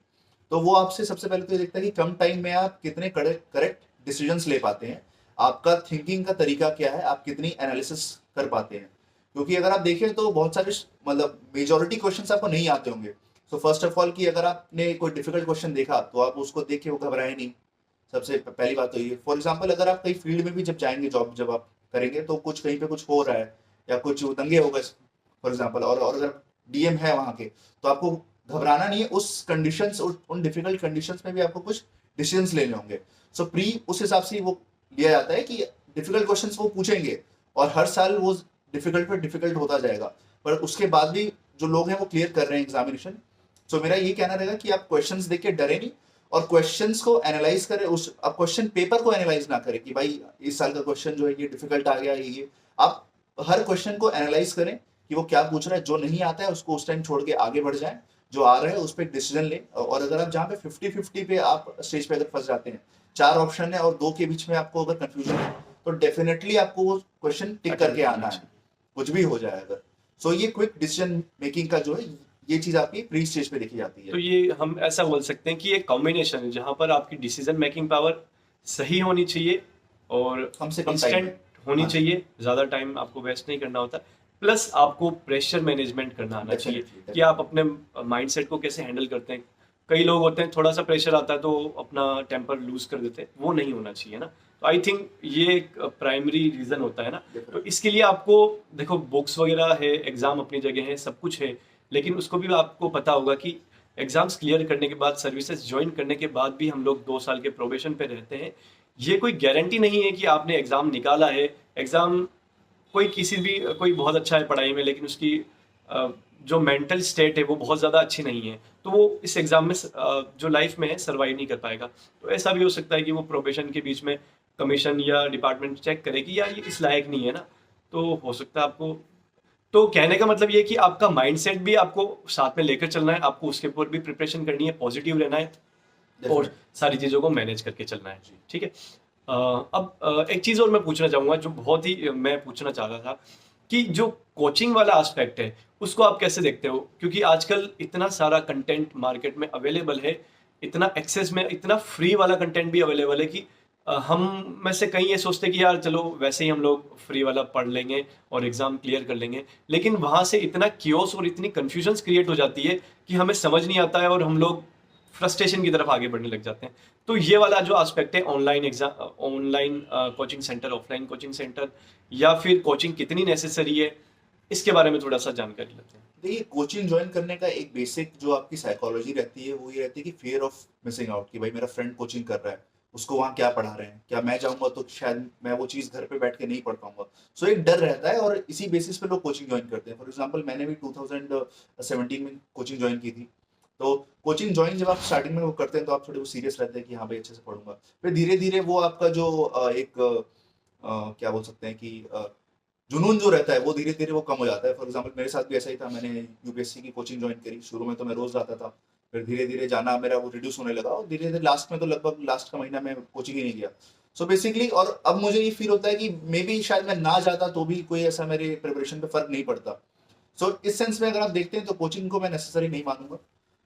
S2: तो वो आपसे सबसे पहले तो ये देखता है कि कम टाइम में आप कितने करेक्ट डिसीजंस ले पाते हैं, आपका थिंकिंग का तरीका क्या है, आप कितनी एनालिसिस कर पाते हैं। क्योंकि अगर आप देखें तो बहुत सारे मतलब मेजोरिटी क्वेश्चन आपको नहीं आते होंगे। सो फर्स्ट ऑफ ऑल कि अगर आपने कोई डिफिकल्ट क्वेश्चन देखा तो आप उसको देख के वो घबराए नहीं। सबसे पहली बात तो ये। फॉर एग्जाम्पल अगर आप कहीं फील्ड में भी जब जाएंगे, जॉब जब आप करेंगे, तो कुछ कहीं पे कुछ हो रहा है या कुछ दंगे हो गए फॉर एग्जाम्पल, और अगर डीएम है वहां के, तो आपको घबराना नहीं है। उस कंडीशंस, उन डिफिकल्ट कंडीशंस में भी आपको कुछ डिसीजंस लेने होंगे। सो प्री उस हिसाब से वो लिया जाता है कि डिफिकल्ट क्वेश्चंस वो पूछेंगे, और हर साल वो डिफिकल्ट पर डिफिकल्ट होता जाएगा। पर उसके बाद भी जो लोग हैं वो क्लियर कर रहे हैं एग्जामिनेशन। सो मेरा ये कहना रहेगा कि आप क्वेश्चंस देख के डरे नहीं, और क्वेश्चंस को एनालाइज करें, उस आप क्वेश्चन पेपर को एनालाइज ना करें कि भाई इस साल का क्वेश्चन जो है ये डिफिकल्ट आ गया, ये आप हर क्वेश्चन को एनालाइज करें कि वो क्या पूछ रहा है। जो नहीं आता है उसको उस टाइम छोड़ के आगे बढ़ जाएं, जो आ रहा है उस पर डिसीजन लें। और अगर आप जहाँ पे 50-50 पे आप स्टेज पे अगर फंस जाते हैं, 4 ऑप्शन है और 2 के बीच में आपको अगर कंफ्यूजन है, तो डेफिनेटली आपको वो क्वेश्चन टिक करके आना है, कुछ भी हो जाए अगर। सो ये क्विक डिसीजन मेकिंग का जो है, ये चीज आपकी प्री स्टेज पे देखी जाती है।
S1: तो ये हम ऐसा बोल सकते हैं कि एक कॉम्बिनेशन है जहाँ पर आपकी डिसीजन मेकिंग पावर सही होनी चाहिए और
S2: कम से कम टाइम
S1: इंस्टेंट
S2: में।
S1: होनी
S2: हाँ।
S1: चाहिए, ज़्यादा टाइम आपको वेस्ट नहीं करना होता, प्लस आपको प्रेशर मैनेजमेंट करना आना चाहिए
S2: Definitely,
S1: कि आप अपने माइंडसेट को कैसे हैंडल करते हैं। कई लोग होते हैं थोड़ा सा प्रेशर आता है तो अपना टेम्पर लूज कर देते हैं, वो नहीं होना चाहिए ना। तो आई थिंक ये एक प्राइमरी रीज़न होता है ना। तो इसके लिए आपको देखो बुक्स वगैरह है, एग्ज़ाम अपनी जगह है, सब कुछ है, लेकिन उसको भी आपको पता होगा कि एग्जाम्स क्लियर करने के बाद, सर्विसेज ज्वाइन करने के बाद भी हम लोग 2 साल के प्रोबेशन पे रहते हैं। ये कोई गारंटी नहीं है कि आपने एग्जाम निकाला है। एग्जाम कोई बहुत अच्छा है पढ़ाई में, लेकिन उसकी जो मेंटल स्टेट है वो बहुत ज़्यादा अच्छी नहीं है, तो वो इस एग्जाम में जो लाइफ में है सर्वाइव नहीं कर पाएगा। तो ऐसा भी हो सकता है कि वो प्रोबेशन के बीच में कमीशन या डिपार्टमेंट चेक करे कि यार ये इस लायक नहीं है ना, तो हो सकता है आपको। तो कहने का मतलब ये है कि आपका माइंडसेट भी आपको साथ में लेकर चलना है, आपको उसके ऊपर भी प्रिपरेशन करनी है, पॉजिटिव रहना है और सारी चीज़ों को मैनेज करके चलना है। ठीक है। अब एक चीज़ और मैं पूछना चाहूँगा, जो बहुत ही मैं पूछना चाह रहा था कि जो कोचिंग वाला एस्पेक्ट है उसको आप कैसे देखते हो? क्योंकि आजकल इतना सारा कंटेंट मार्केट में अवेलेबल है, इतना एक्सेस में, इतना फ्री वाला कंटेंट भी अवेलेबल है कि हम में से कई ये सोचते हैं कि यार चलो वैसे ही हम लोग फ्री वाला पढ़ लेंगे और एग्जाम क्लियर कर लेंगे, लेकिन वहाँ से इतना क्योस और इतनी कन्फ्यूजन्स क्रिएट हो जाती है कि हमें समझ नहीं आता है और हम लोग फ्रस्ट्रेशन की तरफ आगे बढ़ने लग जाते हैं। तो ये वाला जो एस्पेक्ट है, online exam, online coaching centre, offline coaching centre, या फिर कोचिंग कितनी नेसेसरी है, इसके बारे में थोड़ा सा जानकारी लेते हैं।
S2: देखिए, कोचिंग ज्वाइन करने का एक बेसिक जो आपकी साइकोलॉजी रहती है वो ये रहती है कि फियर ऑफ मिसिंग आउट, कि भाई मेरा फ्रेंड कोचिंग कर रहा है, उसको वहाँ क्या पढ़ा रहे हैं, क्या मैं जाऊंगा तो शायद मैं वो चीज़ घर पे बैठ के नहीं पढ़ पाऊंगा। सो एक डर रहता है और इसी बेसिस पे लोग कोचिंग ज्वाइन करते हैं। फॉर एग्जांपल मैंने भी 2017 में कोचिंग ज्वाइन की थी। तो कोचिंग ज्वाइन जब आप स्टार्टिंग में वो करते हैं तो आप थोड़े वो सीरियस रहते हैं कि हाँ भाई अच्छे से पढ़ूंगा। फिर धीरे धीरे वो आपका जो क्या बोल सकते हैं कि जुनून जो रहता है वो धीरे धीरे वो कम हो जाता है। फॉर एग्जांपल मेरे साथ भी ऐसा ही था, मैंने यूपीएससी की कोचिंग ज्वाइन करी। शुरू में तो मैं रोज जाता था, फिर धीरे धीरे जाना मेरा वो रिड्यूस होने लगा और धीरे धीरे लास्ट में तो लगभग लास्ट का महीना मैं कोचिंग ही नहीं गया। सो बेसिकली, और अब मुझे ये फील होता है कि मे बी शायद मैं ना जाता तो भी कोई ऐसा मेरे प्रिपरेशन पे फर्क नहीं पड़ता। सो इस सेंस में अगर आप देखते हैं तो कोचिंग को मैं नेसेसरी नहीं मानूंगा।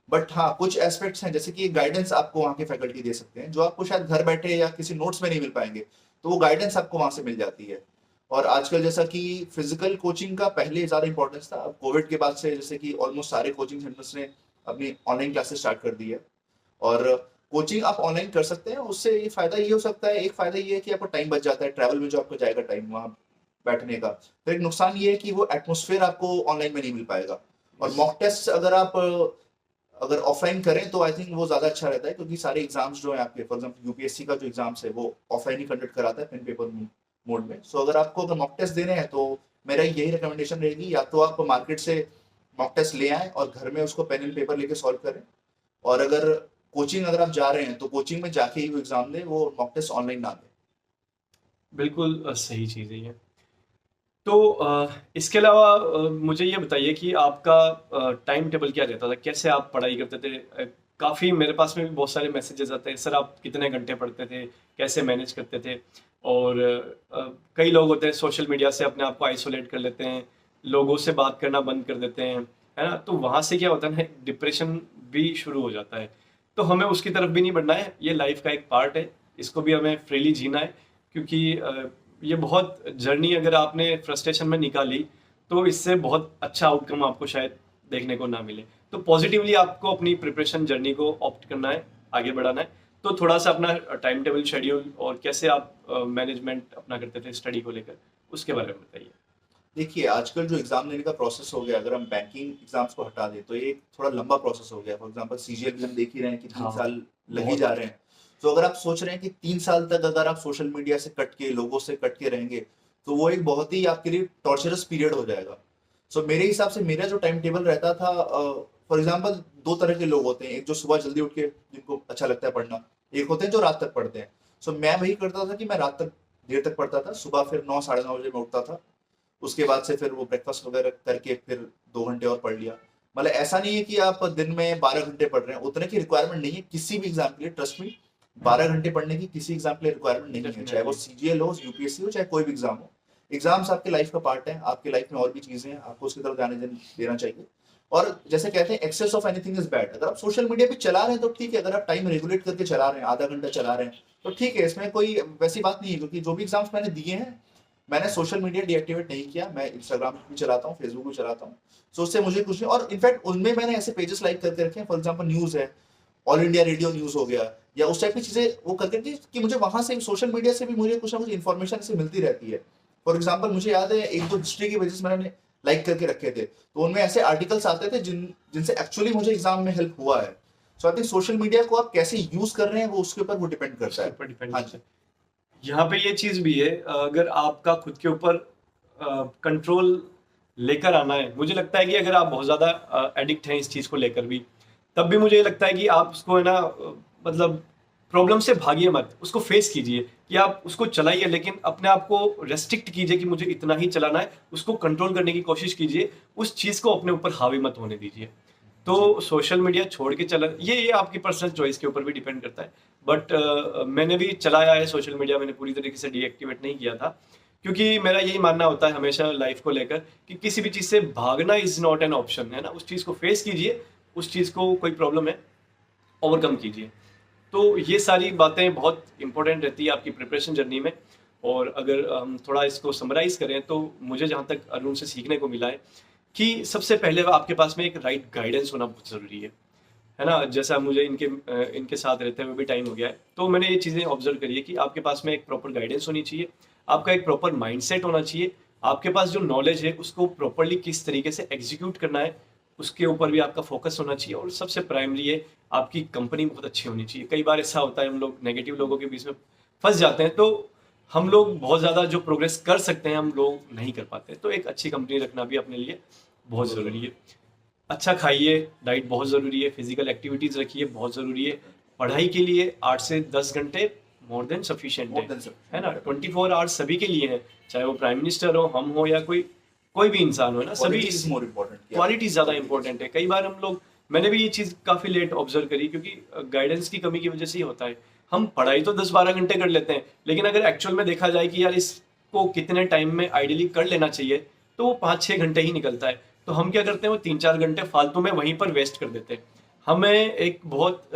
S2: बट हाँ, कुछ एस्पेक्ट्स हैं जैसे कि गाइडेंस आपको वहाँ के फैकल्टी दे सकते हैं जो आपको शायद घर बैठे या किसी नोट्स में नहीं मिल पाएंगे, तो वो गाइडेंस आपको वहाँ से मिल जाती है। और आजकल जैसा कि फिजिकल कोचिंग का पहले ज़्यादा इंपॉर्टेंस था, अब कोविड के बाद से जैसे कि ऑलमोस्ट सारे कोचिंग सेंटर्स ने अपनी ऑनलाइन क्लासेस स्टार्ट कर दी है और कोचिंग आप ऑनलाइन कर सकते हैं। उससे ये फायदा ये हो सकता है, एक फायदा ये है कि आपको टाइम बच जाता है, ट्रैवल में जो आपको जाएगा टाइम वहाँ बैठने का। फिर एक नुकसान ये है कि वो एटमोसफेयर आपको ऑनलाइन में नहीं मिल पाएगा। और मॉक टेस्ट अगर आप अगर ऑफलाइन करें तो आई थिंक वो ज़्यादा अच्छा रहता है, क्योंकि सारे एग्जाम्स जो है आपके, फॉर एग्जाम्पल यूपीएससी का जो एग्जाम्स है वो ऑफलाइन ही कंडक्ट कराता है, पेन पेपर मोड में। सो अगर आपको अगर मॉक टेस्ट देने हैं तो मेरा यही रिकमेंडेशन रहेगी, या तो आप मार्केट से मॉक टेस्ट ले आएँ और घर में उसको पेन एंड पेपर लेके सॉल्व करें। और अगर कोचिंग अगर आप जा रहे हैं तो कोचिंग में जाके ही वो एग्जाम दें, वो मॉक टेस्ट ऑनलाइन ना दें।
S1: बिल्कुल सही चीज़ है ये। तो इसके अलावा मुझे ये बताइए कि आपका टाइम टेबल क्या रहता था, कैसे आप पढ़ाई करते थे? काफ़ी मेरे पास में भी बहुत सारे मैसेजेस आते हैं, सर आप कितने घंटे पढ़ते थे, कैसे मैनेज करते थे? और कई लोग होते हैं सोशल मीडिया से अपने आप को आइसोलेट कर लेते हैं, लोगों से बात करना बंद कर देते हैं, है ना? तो वहाँ से क्या होता है ना, डिप्रेशन भी शुरू हो जाता है। तो हमें उसकी तरफ भी नहीं बढ़ना है, ये लाइफ का एक पार्ट है, इसको भी हमें फ्रीली जीना है। क्योंकि ये बहुत जर्नी अगर आपने फ्रस्ट्रेशन में निकाली तो इससे बहुत अच्छा आउटकम आपको शायद देखने को ना मिले। तो पॉजिटिवली आपको अपनी प्रिपरेशन जर्नी को ऑप्ट करना है, आगे बढ़ाना है। तो थोड़ा सा अपना टाइम टेबल, शेड्यूल और कैसे आप मैनेजमेंट अपना करते थे स्टडी को लेकर, उसके बारे में बताइए।
S2: देखिए, आजकल जो एग्जाम देने का प्रोसेस हो गया, अगर हम बैंकिंग एग्जाम्स को हटा दें तो ये एक थोड़ा लंबा प्रोसेस हो गया। फॉर एग्जांपल सीजीएल भी हम देख ही रहे हैं कि 3 साल लग ही
S1: बहुत
S2: जा रहे हैं। तो अगर आप सोच रहे हैं कि 3 साल तक अगर आप सोशल मीडिया से कट के, लोगों से कट के रहेंगे, तो वो एक बहुत ही आपके लिए टॉर्चरस पीरियड हो जाएगा। सो मेरे हिसाब से मेरा जो टाइम टेबल रहता था, फॉर एग्जाम्पल दो तरह के लोग होते हैं, एक जो सुबह जल्दी उठ के जिनको अच्छा लगता है पढ़ना, एक होते हैं जो रात तक पढ़ते हैं। सो मैं वही करता था कि मैं रात तक देर तक पढ़ता था, सुबह फिर 9 साढ़े 9 बजे मैं उठता था, उसके बाद से फिर वो ब्रेकफास्ट वगैरह करके फिर 2 घंटे और पढ़ लिया। मतलब ऐसा नहीं है कि आप दिन में 12 घंटे पढ़ रहे हैं, उतने की रिक्वायरमेंट नहीं है किसी भी एग्जाम के लिए, ट्रस्ट मी। 12 घंटे पढ़ने की किसी एग्जाम के लिए रिक्वायरमेंट नहीं है, चाहे वो सीजीएल हो, यूपीएससी हो, चाहे कोई भी एग्जाम हो। एग्जाम्स आपके लाइफ का पार्ट है, आपके लाइफ में और भी चीजें हैं, आपको उसकी तरफ देना चाहिए। और जैसे कहते हैं excess of anything is bad. अगर आप सोशल मीडिया पे चला रहे हैं तो ठीक है, अगर आप टाइम रेगुलेट करके चला रहे हैं, आधा घंटा चला रहे हैं तो ठीक है, इसमें कोई वैसी बात नहीं है। क्योंकि जो भी एग्जाम्स मैंने दिए हैं, मैंने सोशल मीडिया डीएक्टिवेट नहीं किया, मैं इंस्टाग्राम भी चलाता हूँ, फेसबुक भी चलाता हूँ। सो उससे मुझे कुछ नहीं, और इनफैक्ट उनमें मैंने ऐसे पेजेस लाइक करके रखे हैं, फॉर एग्जाम्पल न्यूज है, ऑल इंडिया रेडियो न्यूज हो गया, या उस टाइप की चीजें वो करके कि मुझे वहां से सोशल मीडिया से भी मुझे कुछ ना कुछ इन्फॉर्मेशन से मिलती रहती है। फॉर एग्जाम्पल मुझे याद है एक दो हिस्ट्री के पेजेस मैंने लाइक करके रखे थे, तो उनमें ऐसे आर्टिकल्स आते थे जिनसे एक्चुअली मुझे एग्जाम में हेल्प हुआ है। सो आई थिंक सोशल मीडिया को आप कैसे यूज कर रहे हैं वो उसके ऊपर वो डिपेंड करता है।
S1: डिपेंड
S2: हाँ
S1: करता
S2: जी।
S1: है। यहाँ पे ये चीज भी है, अगर आपका खुद के ऊपर कंट्रोल लेकर आना है, मुझे लगता है कि अगर आप बहुत ज्यादा एडिक्ट हैं इस चीज को लेकर भी, तब भी मुझे लगता है कि आप उसको है ना, मतलब प्रॉब्लम से भागिए मत, उसको फेस कीजिए कि आप उसको चलाइए, लेकिन अपने आप को रेस्ट्रिक्ट कीजिए कि मुझे इतना ही चलाना है, उसको कंट्रोल करने की कोशिश कीजिए, उस चीज को अपने ऊपर हावी मत होने दीजिए। तो सोशल मीडिया छोड़ के चला, ये आपकी पर्सनल चॉइस के ऊपर भी डिपेंड करता है। बट मैंने भी चलाया है सोशल मीडिया, मैंने पूरी तरीके से डीएक्टिवेट नहीं किया था, क्योंकि मेरा यही मानना होता है हमेशा लाइफ को लेकर कि किसी भी चीज़ से भागना इज नॉट एन ऑप्शन, है ना। उस चीज़ को फेस कीजिए, उस चीज़ को कोई प्रॉब्लम है ओवरकम कीजिए। तो ये सारी बातें बहुत इंपॉर्टेंट रहती है आपकी प्रिपरेशन जर्नी में। और अगर हम थोड़ा इसको समराइज करें तो मुझे जहाँ तक अरुण से सीखने को मिला है कि सबसे पहले आपके पास में एक राइट गाइडेंस होना बहुत ज़रूरी है ना। जैसा मुझे इनके साथ रहते हुए भी टाइम हो गया है, तो मैंने ये चीज़ें ऑब्जर्व करी है कि आपके पास में एक प्रॉपर गाइडेंस होनी चाहिए, आपका एक प्रॉपर माइंडसेट होना चाहिए, आपके पास जो नॉलेज है उसको प्रॉपरली किस तरीके से एग्जीक्यूट करना है उसके ऊपर भी आपका फोकस होना चाहिए, और सबसे प्राइमरी है आपकी कंपनी बहुत अच्छी होनी चाहिए। कई बार ऐसा होता है हम लोग नेगेटिव लोगों के बीच में फंस जाते हैं, तो हम लोग बहुत ज़्यादा जो प्रोग्रेस कर सकते हैं हम लोग नहीं कर पाते। तो एक अच्छी कंपनी रखना भी अपने लिए बहुत ज़रूरी है। अच्छा खाइए, डाइट बहुत ज़रूरी है, फिजिकल एक्टिविटीज़ रखिए, बहुत ज़रूरी है। पढ़ाई के लिए 8 से 10 घंटे मोर देन सफिशिएंट है ना। 24 आवर्स सभी के लिए हैं, चाहे वो प्राइम मिनिस्टर हो, हम हो, या कोई भी इंसान हो, है ना। सभी
S2: मोर इम्पोर्टेंट,
S1: क्वालिटी ज़्यादा इंपॉर्टेंट है। कई बार हम लोग, मैंने भी ये चीज़ काफ़ी लेट ऑब्जर्व करी, क्योंकि गाइडेंस की कमी की वजह से ही होता है। हम पढ़ाई तो 10-12 घंटे कर लेते हैं, लेकिन अगर एक्चुअल में देखा जाए कि यार इसको कितने टाइम में आइडियली कर लेना चाहिए, तो वो 5-6 घंटे ही निकलता है। तो हम क्या करते हैं, वो 3-4 घंटे फालतू में वहीं पर वेस्ट कर देते हैं। हमें एक बहुत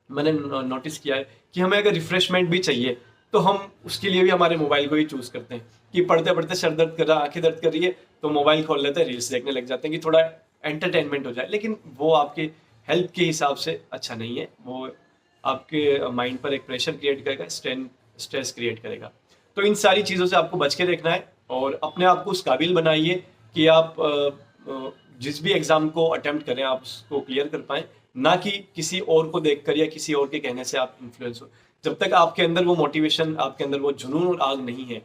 S1: मैंने नोटिस किया है कि हमें अगर रिफ्रेशमेंट भी चाहिए तो हम उसके लिए भी हमारे मोबाइल को ही चूज करते हैं कि पढ़ते पढ़ते सर दर्द कर रहा, आंखें दर्द कर रही है, तो मोबाइल खोल लेते हैं, रील्स देखने लग जाते हैं कि थोड़ा एंटरटेनमेंट हो जाए। लेकिन वो आपके हेल्थ के हिसाब से अच्छा नहीं है, वो आपके माइंड पर एक प्रेशर क्रिएट करेगा, स्ट्रेस क्रिएट करेगा। तो इन सारी चीज़ों से आपको बच के देखना है, और अपने आप को उस काबिल बनाइए कि आप जिस भी एग्ज़ाम को अटेम्प्ट करें आप उसको क्लियर कर पाएँ, ना कि किसी और को देखकर या किसी और के कहने से आप इन्फ्लुएंस हो। जब तक आपके अंदर वो मोटिवेशन, आपके अंदर वो जुनून और आग नहीं है,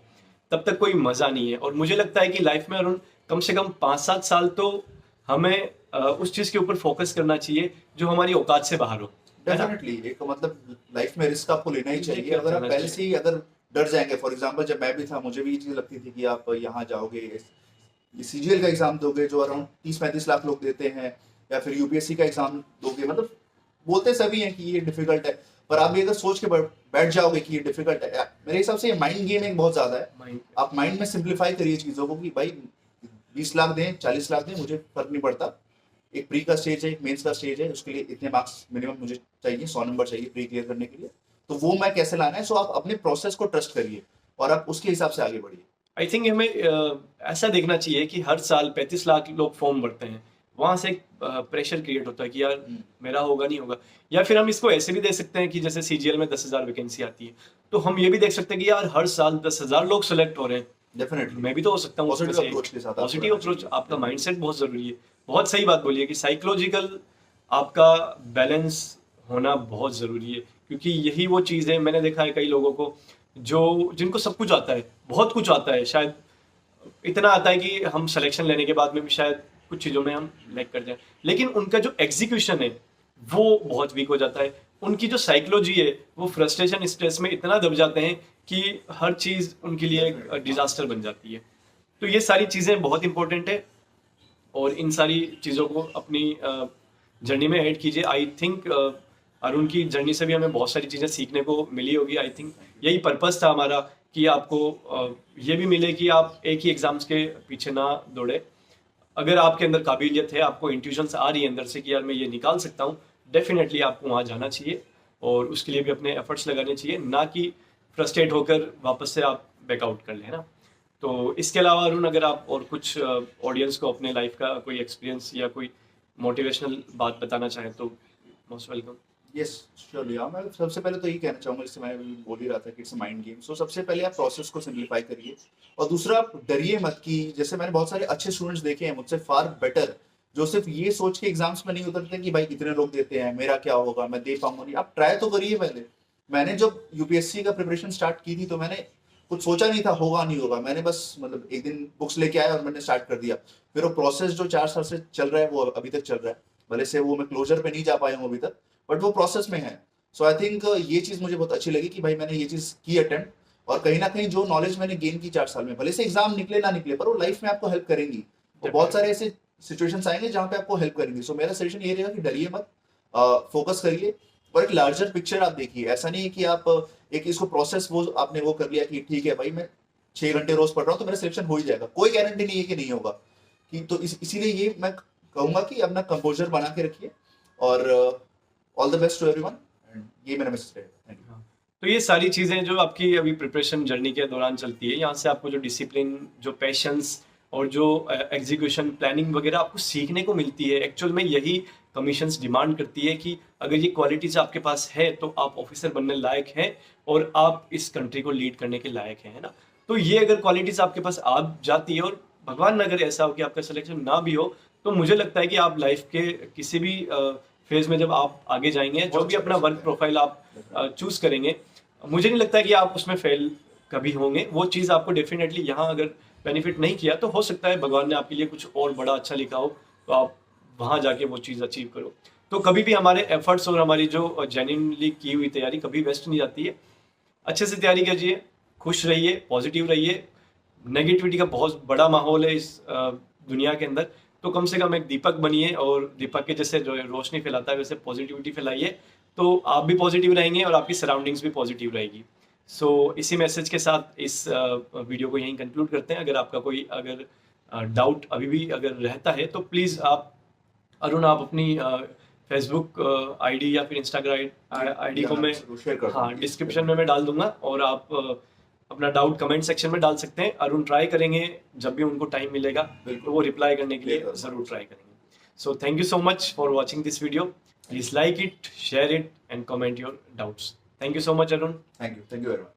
S1: तब तक कोई मज़ा नहीं है। और मुझे लगता है कि लाइफ में अरुण कम से कम 5-7 साल तो हमें उस चीज़ के ऊपर फोकस करना चाहिए जो हमारी औकात से बाहर हो, है ना?
S2: डेफिनेटली एक मतलब लाइफ में रिस्क आपको लेना ही चाहिए।
S1: लेके
S2: अगर आप
S1: चलना
S2: पहले
S1: चाहिए।
S2: से ही अगर डर जाएंगे, फॉर एग्जांपल जब मैं भी था मुझे भी ये चीज लगती थी कि आप यहाँ जाओगे, ये सीजीएल का एग्जाम दोगे जो अराउंड 30-35 लाख लोग देते हैं, या फिर यूपीएससी का एग्जाम दोगे, मतलब बोलते सभी हैं कि ये डिफिकल्ट है, पर आप भी अगर सोच के बैठ जाओगे कि ये डिफिकल्ट है, मेरे हिसाब से ये माइंड गेम एक बहुत ज्यादा है।
S1: माइंड
S2: आप माइंड में सिंप्लीफाई करिए चीजों को कि भाई 20 लाख दें 40 लाख दें मुझे फर्क नहीं पड़ता। एक प्री का स्टेज है, एक मेंस का स्टेज है, उसके लिए इतने मार्क्स मिनिमम मुझे चाहिए, 100 नंबर चाहिए प्री क्लियर करने के लिए, तो वो मैं कैसे लाना है। सो आप अपने प्रोसेस को ट्रस्ट करिए और आप उसके हिसाब से आगे बढ़िए।
S1: आई थिंक हमें ऐसा देखना चाहिए कि हर साल 35 लाख लोग फॉर्म भरते हैं, वहां से एक प्रेशर क्रिएट होता है कि यार मेरा होगा नहीं होगा। या फिर हम इसको ऐसे भी देख सकते हैं कि जैसे सीजीएल में 10,000 वैकेंसी आती है, तो हम ये भी देख सकते हैं कि यार हर साल 10,000 लोग सेलेक्ट हो रहे हैं,
S2: डेफिनेटली
S1: मैं भी तो हो सकता हूँ उसमें
S2: पॉजिटिव
S1: से।
S2: अप्रोच के साथ
S1: पॉजिटिव अप्रोच, आपका माइंडसेट बहुत जरूरी है। बहुत सही बात बोली है कि साइकोलॉजिकल आपका बैलेंस होना बहुत जरूरी है, क्योंकि यही वो चीज़ है। मैंने देखा है कई लोगों को जो जिनको सब कुछ आता है, बहुत कुछ आता है, शायद इतना आता है कि हम सिलेक्शन लेने के बाद में भी शायद कुछ चीज़ों में हम लैग कर जाए, लेकिन उनका जो एग्जीक्यूशन है वो बहुत वीक हो जाता है। उनकी जो साइकोलॉजी है वो फ्रस्ट्रेशन स्ट्रेस में इतना दब जाते हैं कि हर चीज़ उनके लिए एक डिजास्टर बन जाती है। तो ये सारी चीज़ें बहुत इंपॉर्टेंट है और इन सारी चीज़ों को अपनी जर्नी में ऐड कीजिए। आई थिंक अरुण की जर्नी से भी हमें बहुत सारी चीज़ें सीखने को मिली होगी। आई थिंक यही पर्पस था हमारा कि आपको ये भी मिले कि आप एक ही एग्जाम्स के पीछे ना दौड़े। अगर आपके अंदर काबिलियत है, आपको इंट्यूशंस आ रही है अंदर से कि यार मैं ये निकाल सकता हूँ, डेफिनेटली आपको वहाँ जाना चाहिए और उसके लिए भी अपने एफर्ट्स लगाने चाहिए, ना कि फ्रस्ट्रेट होकर वापस से आप बैकआउट कर लें, है ना। तो इसके अलावा अरुण, अगर आप और कुछ ऑडियंस को अपने लाइफ का कोई एक्सपीरियंस या कोई मोटिवेशनल बात बताना चाहें तो मोस्ट वेलकम।
S2: Yes surely. हाँ, मैं सबसे पहले तो यही कहना चाहूँगा, जैसे मैं अभी बोल ही रहा था कि इट्स माइंड गेम। सो सबसे पहले आप प्रोसेस को सिंप्लीफाई करिए और दूसरा आप डरिए मत कि जैसे मैंने बहुत सारे अच्छे स्टूडेंट्स देखे हैं मुझसे फार बेटर, जो सिर्फ ये सोच के एग्जाम्स में नहीं उतरते कि भाई इतने लोग देते हैं, मेरा क्या होगा, मैं दे पाऊंगा नहीं। आप ट्राई तो करिए पहले। मैंने जब यूपीएससी का प्रिपरेशन स्टार्ट की थी तो मैंने कुछ सोचा नहीं था होगा नहीं होगा, मैंने बस मतलब एक दिन बुक्स लेके आया और मैंने स्टार्ट कर दिया। फिर वो प्रोसेस जो 4 साल से चल रहा है वो अभी तक चल रहा है, भले से वो मैं क्लोजर पे नहीं जा पाया हूँ अभी तक, बट वो प्रोसेस में है। सो आई थिंक ये चीज मुझे बहुत अच्छी लगी कि भाई मैंने ये चीज की अटेम्प्ट, और कहीं ना कहीं जो नॉलेज मैंने गेन की 4 साल में, भले से एग्जाम निकले ना निकले, पर वो लाइफ में आपको हेल्प करेंगी। और बहुत सारे ऐसे सिचुएशंस आएंगे जहाँ पे आपको हेल्प करेंगे। सो मेरा सजेशन ये रहेगा कि डरिए मत, फोकस करिए और एक लार्जर पिक्चर आप देखिए। ऐसा नहीं है कि आप एक इसको प्रोसेस वो आपने वो कर लिया कि ठीक है भाई मैं 6 घंटे रोज पढ़ रहा हूँ तो मेरा सिलेक्शन हो ही जाएगा, कोई गारंटी नहीं है कि नहीं होगा। कि तो इसीलिए ये मैं कहूंगा कि अपना कंपोजर बना के रखिए और all the best to everyone. ये मेरा मैसेज रहेगा। Thank you.
S1: तो ये सारी चीज़ें जो आपकी अभी प्रिपरेशन जर्नी के दौरान चलती है, यहाँ से आपको जो डिसिप्लिन, जो पेशेंस और जो एग्जीक्यूशन प्लानिंग वगैरह आपको सीखने को मिलती है, एक्चुअल में यही कमीशंस डिमांड करती है कि अगर ये क्वालिटीज आपके पास है तो आप ऑफिसर बनने लायक हैं और आप इस कंट्री को लीड करने के लायक हैं, है ना। तो ये अगर क्वालिटीज आपके पास आ जाती है और भगवान न अगर ऐसा हो कि आपका सिलेक्शन ना भी हो, तो मुझे लगता है कि आप लाइफ के किसी भी फेज में जब आप आगे जाएंगे, जो भी अपना वर्क प्रोफाइल आप चूज करेंगे, मुझे नहीं लगता कि आप उसमें फेल कभी होंगे। वो चीज़ आपको डेफिनेटली यहाँ अगर बेनिफिट नहीं किया तो हो सकता है भगवान ने आपके लिए कुछ और बड़ा अच्छा लिखा हो, तो आप वहाँ जाके वो चीज़ अचीव करो। तो कभी भी हमारे एफर्ट्स और हमारी जो जेन्युइनली की हुई तैयारी कभी वेस्ट नहीं जाती है। अच्छे से तैयारी कीजिए, खुश रहिए, पॉजिटिव रहिए। नेगेटिविटी का बहुत बड़ा माहौल है इस दुनिया के अंदर, तो कम से कम एक दीपक बनिए और दीपक के जैसे जो रोशनी फैलाता है वैसे पॉजिटिविटी फैलाइए, तो आप भी पॉजिटिव रहेंगे और आपकी सराउंडिंग्स भी पॉजिटिव रहेगी। सो इसी मैसेज के साथ इस वीडियो को यहीं कंक्लूड करते हैं। अगर आपका कोई अगर डाउट अभी भी अगर रहता है तो प्लीज़ आप अरुण, आप अपनी फेसबुक आईडी या फिर इंस्टाग्राम आईडी को मैं हाँ डिस्क्रिप्शन में मैं डाल दूंगा और आप अपना डाउट कमेंट सेक्शन में डाल सकते हैं। अरुण ट्राई करेंगे जब भी उनको टाइम मिलेगा तो वो रिप्लाई करने के लिए ज़रूर ट्राई करेंगे। So thank you so much for watching this video. Please like it, share it and comment your doubts. Thank you so much, Arun.
S2: Thank you very much.